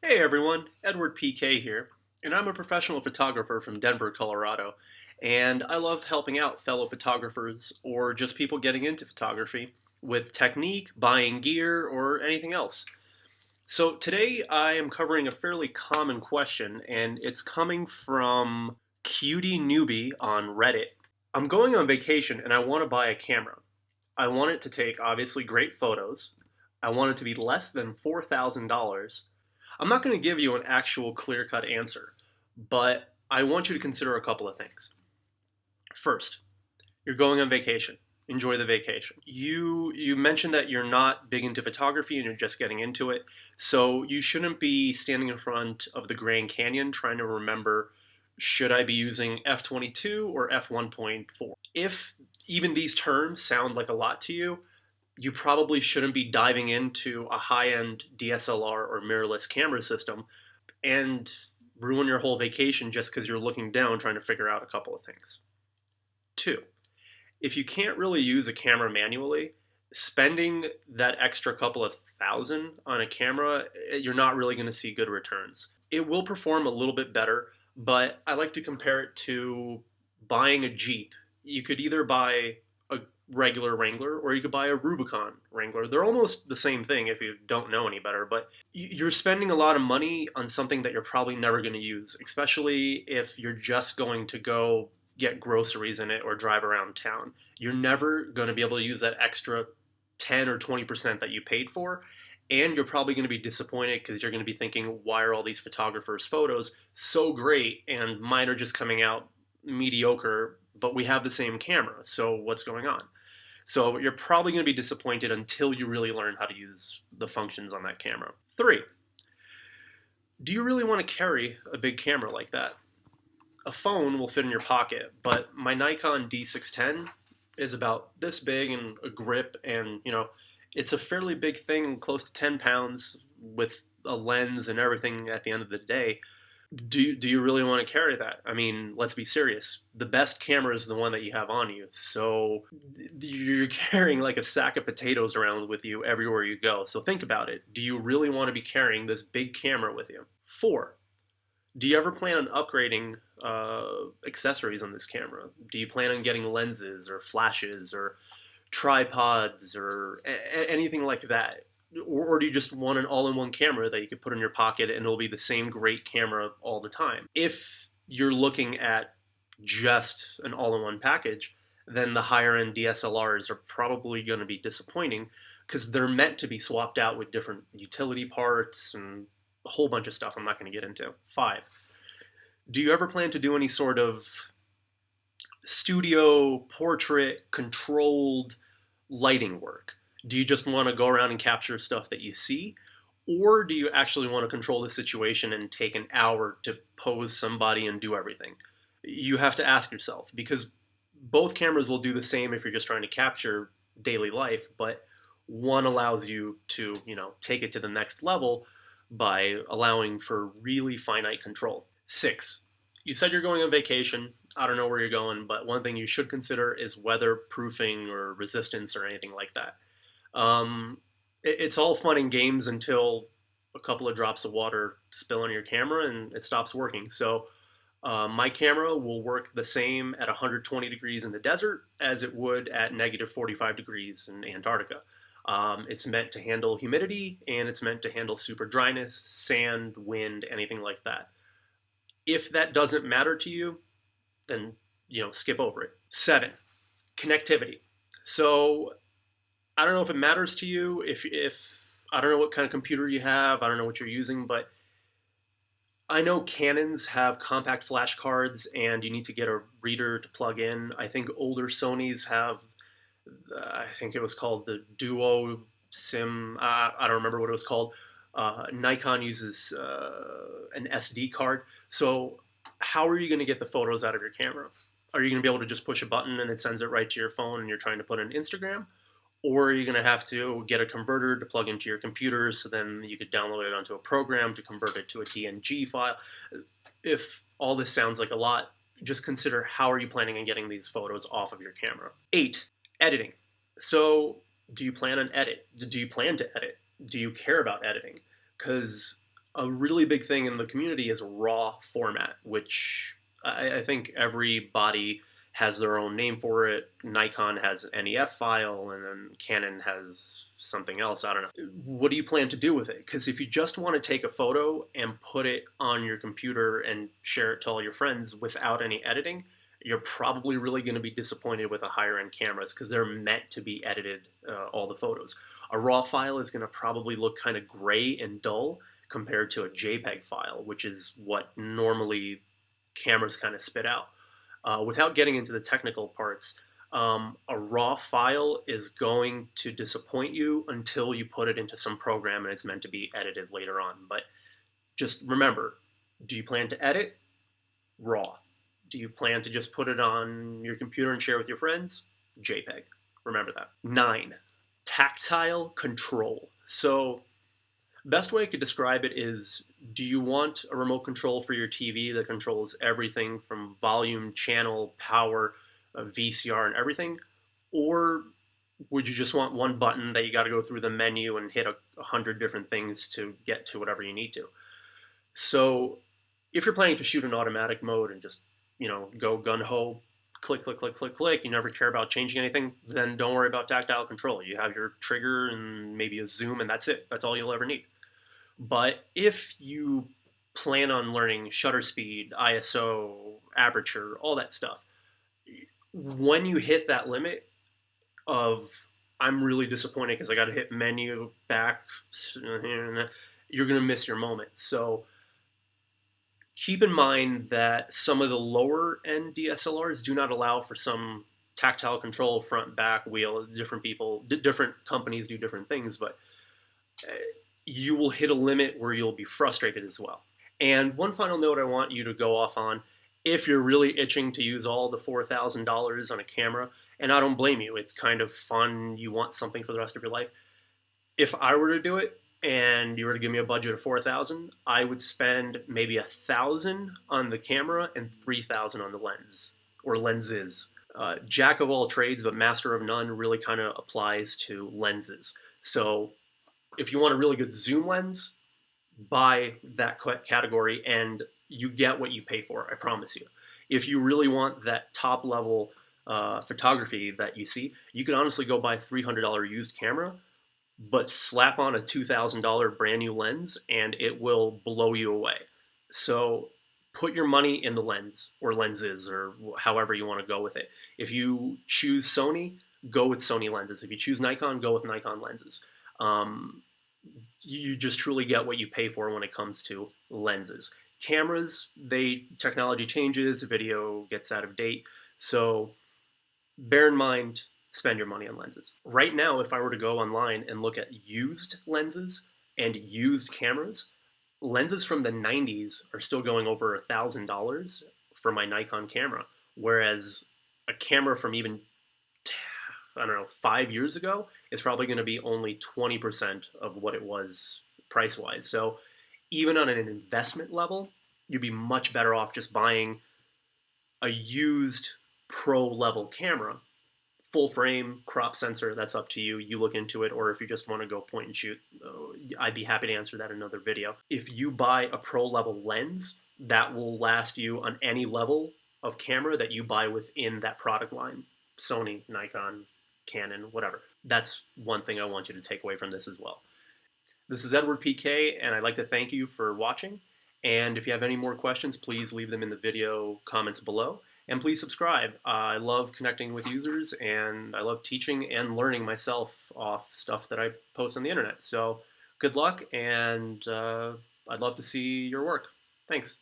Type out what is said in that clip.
Hey everyone, Edward PK here, and I'm a professional photographer from Denver, Colorado. And I love helping out fellow photographers or just people getting into photography with technique, buying gear, or anything else. So today I am covering a fairly common question, and it's coming from Cutie Newbie on Reddit. I'm going on vacation and I want to buy a camera. I want it to take obviously great photos. I want it to be less than $4,000. I'm not going to give you an actual clear cut answer, but I want you to consider a couple of things. First, you're going on vacation. Enjoy the vacation. You mentioned that you're not big into photography and you're just getting into it. So you shouldn't be standing in front of the Grand Canyon trying to remember, should I be using f/22 or f/1.4? If even these terms sound like a lot to you, you probably shouldn't be diving into a high-end DSLR or mirrorless camera system and ruin your whole vacation just because you're looking down trying to figure out a couple of things. Two, if you can't really use a camera manually, spending that extra couple of thousand on a camera, you're not really going to see good returns. It will perform a little bit better, but I like to compare it to buying a Jeep. You could either buy a regular Wrangler or you could buy a Rubicon Wrangler. They're almost the same thing if you don't know any better, but you're spending a lot of money on something that you're probably never going to use, especially if you're just going to go get groceries in it or drive around town. You're never going to be able to use that extra 10 or 20% that you paid for. And you're probably going to be disappointed because you're going to be thinking, why are all these photographers' photos so great and mine are just coming out mediocre, but we have the same camera. So what's going on? So you're probably going to be disappointed until you really learn how to use the functions on that camera. Three, do you really want to carry a big camera like that? A phone will fit in your pocket, but my Nikon D610 is about this big and a grip, and it's a fairly big thing, close to 10 pounds with a lens and everything at the end of the day. Do you really want to carry that? I mean, let's be serious. The best camera is the one that you have on you. So you're carrying like a sack of potatoes around with you everywhere you go. So think about it. Do you really want to be carrying this big camera with you? Four, do you ever plan on upgrading accessories on this camera? Do you plan on getting lenses or flashes or tripods or anything like that? Or do you just want an all-in-one camera that you could put in your pocket and it'll be the same great camera all the time? If you're looking at just an all-in-one package, then the higher-end DSLRs are probably going to be disappointing because they're meant to be swapped out with different utility parts and a whole bunch of stuff I'm not going to get into. Five, do you ever plan to do any sort of studio, portrait, controlled lighting work? Do you just want to go around and capture stuff that you see? Or do you actually want to control the situation and take an hour to pose somebody and do everything? You have to ask yourself because both cameras will do the same if you're just trying to capture daily life, but one allows you to, take it to the next level by allowing for really finite control. Six, you said you're going on vacation. I don't know where you're going, but one thing you should consider is weatherproofing or resistance or anything like that. It's all fun and games until a couple of drops of water spill on your camera and it stops working. So my camera will work the same at 120 degrees in the desert as it would at negative 45 degrees in Antarctica. It's meant to handle humidity and it's meant to handle super dryness, sand, wind, anything like that. If that doesn't matter to you, then skip over it. Seven, connectivity. So I don't know if it matters to you. If I don't know what kind of computer you have, I don't know what you're using, but I know Canons have compact flash cards, and you need to get a reader to plug in. I think older Sonys have. I think it was called the Duo Sim. I don't remember what it was called. Nikon uses an SD card. So how are you going to get the photos out of your camera? Are you going to be able to just push a button and it sends it right to your phone and you're trying to put in Instagram? Or are you going to have to get a converter to plug into your computer so then you could download it onto a program to convert it to a DNG file? If all this sounds like a lot, just consider how are you planning on getting these photos off of your camera. Eight, editing. So do you plan to edit? Do you care about editing? Because A really big thing in the community is RAW format, which I think everybody has their own name for it. Nikon has an NEF file, and then Canon has something else. I don't know. What do you plan to do with it? Because if you just want to take a photo and put it on your computer and share it to all your friends without any editing, you're probably really going to be disappointed with the higher end cameras because they're meant to be edited, all the photos. A RAW file is going to probably look kind of gray and dull compared to a JPEG file, which is what normally cameras kind of spit out. Without getting into the technical parts, a RAW file is going to disappoint you until you put it into some program and it's meant to be edited later on. But just remember, do you plan to edit? RAW. Do you plan to just put it on your computer and share with your friends? JPEG. Remember that. 9. Tactile control. So best way I could describe it is, do you want a remote control for your TV that controls everything from volume, channel, power, VCR, and everything? Or would you just want one button that you got to go through the menu and hit 100 different things to get to whatever you need to? So if you're planning to shoot in automatic mode and just, go gun-ho, click, click, click, click, click, you never care about changing anything, then don't worry about tactile control. You have your trigger and maybe a zoom, and that's it. That's all you'll ever need. But if you plan on learning shutter speed, ISO, aperture, all that stuff, when you hit that limit of, I'm really disappointed because I got to hit menu, back, you're going to miss your moment. So keep in mind that some of the lower end DSLRs do not allow for some tactile control, front, back, wheel. Different companies do different things, but you will hit a limit where you'll be frustrated as well. And one final note I want you to go off on, if you're really itching to use all the $4,000 on a camera, and I don't blame you, it's kind of fun, you want something for the rest of your life. If I were to do it and you were to give me a budget of $4,000, I would spend maybe $1,000 on the camera and $3,000 on the lens or lenses. Jack of all trades but master of none really kind of applies to lenses. So if you want a really good zoom lens, buy that category and you get what you pay for, I promise you. If you really want that top level photography that you see, you can honestly go buy a $300 used camera, but slap on a $2,000 brand new lens and it will blow you away. So put your money in the lens or lenses or however you want to go with it. If you choose Sony, go with Sony lenses. If you choose Nikon, go with Nikon lenses. You just truly get what you pay for when it comes to lenses. Cameras, technology changes, video gets out of date, so bear in mind, spend your money on lenses. Right now, if I were to go online and look at used lenses and used cameras, lenses from the 90s are still going over $1,000 for my Nikon camera, whereas a camera from even 5 years ago, it's probably going to be only 20% of what it was price-wise. So even on an investment level, you'd be much better off just buying a used pro-level camera. Full frame, crop sensor, that's up to you. You look into it, or if you just want to go point and shoot, I'd be happy to answer that in another video. If you buy a pro-level lens, that will last you on any level of camera that you buy within that product line. Sony, Nikon, Canon, whatever. That's one thing I want you to take away from this as well. This is Edward PK, and I'd like to thank you for watching. And if you have any more questions, please leave them in the video comments below. And please subscribe. I love connecting with users, and I love teaching and learning myself off stuff that I post on the internet. So good luck, and I'd love to see your work. Thanks.